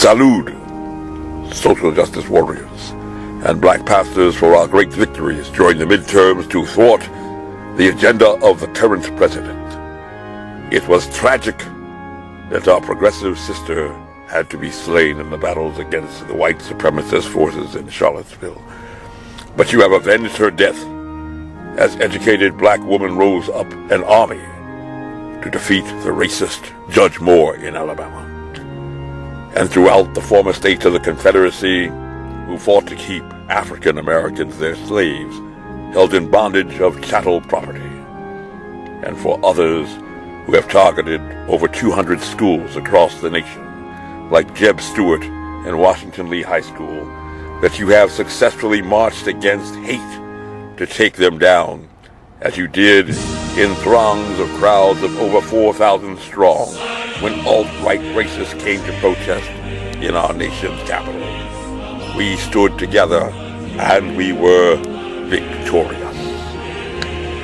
Salute, social justice warriors and black pastors, for our great victories during the midterms to thwart the agenda of the current president. It was tragic that our progressive sister had to be slain in the battles against the white supremacist forces in Charlottesville. But you have avenged her death as educated black women rose up an army to defeat the racist Judge Moore in Alabama. And throughout the former states of the Confederacy, who fought to keep African Americans, their slaves, held in bondage of chattel property. And for others who have targeted over 200 schools across the nation, like Jeb Stuart and Washington Lee High School, that you have successfully marched against hate to take them down, as you did in throngs of crowds of over 4,000 strong when alt-right racists came to protest in our nation's capital. We stood together and we were victorious.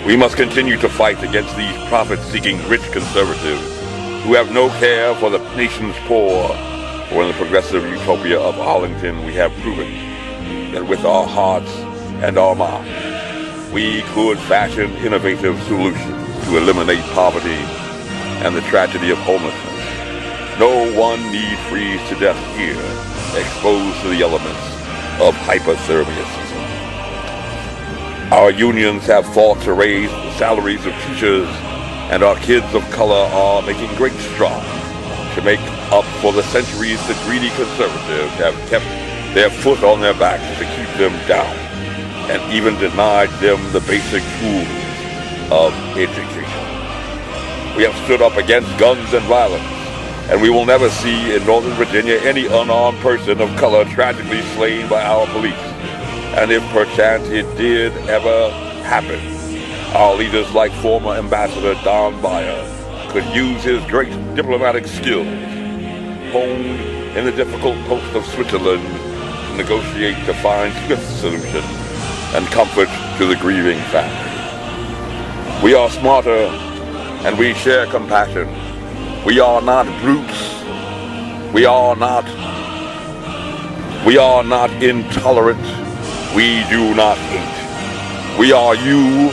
We must continue to fight against these profit-seeking rich conservatives who have no care for the nation's poor. For in the progressive utopia of Arlington, we have proven that with our hearts and our minds, we could fashion innovative solutions to eliminate poverty and the tragedy of homelessness. No one need freeze to death here, exposed to the elements of hypothermia season. Our unions have fought to raise the salaries of teachers, and our kids of color are making great strides to make up for the centuries the greedy conservatives have kept their foot on their backs to keep them down, and even denied them the basic tools of education. We have stood up against guns and violence, and we will never see in Northern Virginia any unarmed person of color tragically slain by our police. And if perchance it did ever happen, our leaders like former Ambassador Vaya could use his great diplomatic skills, honed in the difficult coast of Switzerland, to negotiate to find swift solutions and comfort to the grieving family. We are smarter and we share compassion. We are not brutes. We are not intolerant. We do not hate. We are you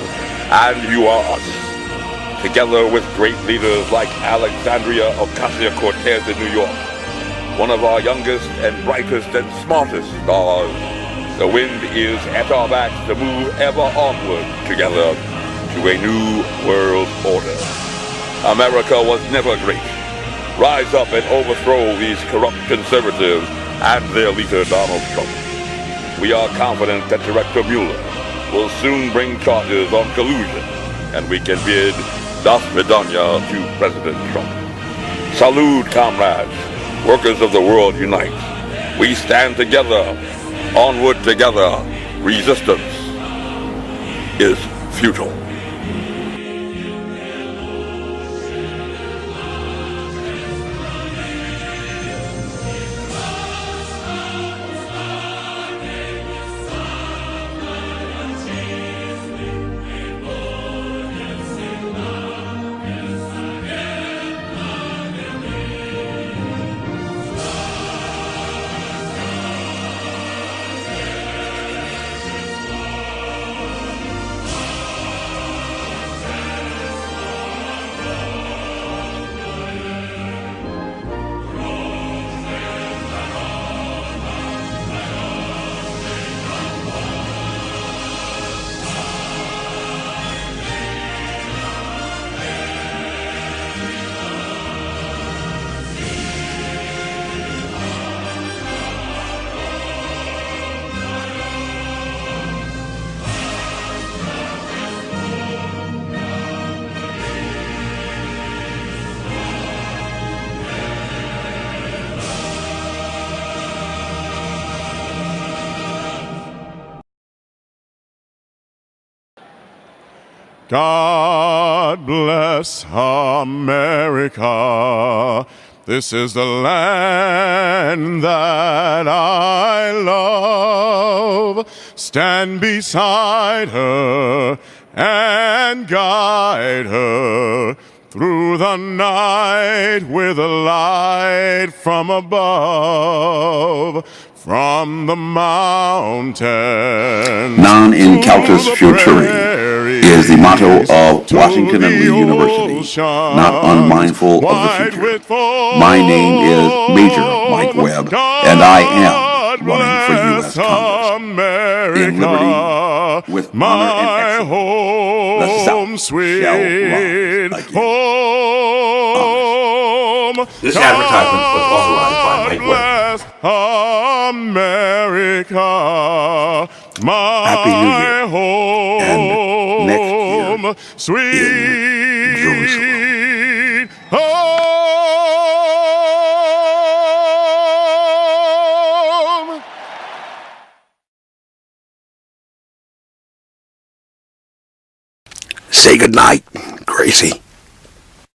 and you are us. Together with great leaders like Alexandria Ocasio-Cortez in New York, one of our youngest and brightest and smartest stars, the wind is at our backs to move ever onward together to a new world order. America was never great. Rise up and overthrow these corrupt conservatives and their leader Donald Trump. We are confident that Director Mueller will soon bring charges on collusion, and we can bid Dasvidanya to President Trump. Salute, comrades. Workers of the world unite. We stand together. Onward together. Resistance is futile. God bless America. This is the land that I love. Stand beside her and guide her through the night with a light from above, from the mountains. Non-incautus futuri is the motto of Washington and Lee University, not unmindful of the future. My name is Major Mike Webb, and I am running for U.S. Congress. In liberty, with honor and excellence, the South shall rise again. This advertisement was authorized by Mike Webb. America, my Happy New Year. home, And next year sweet in Jerusalem. home. Say goodnight, Gracie.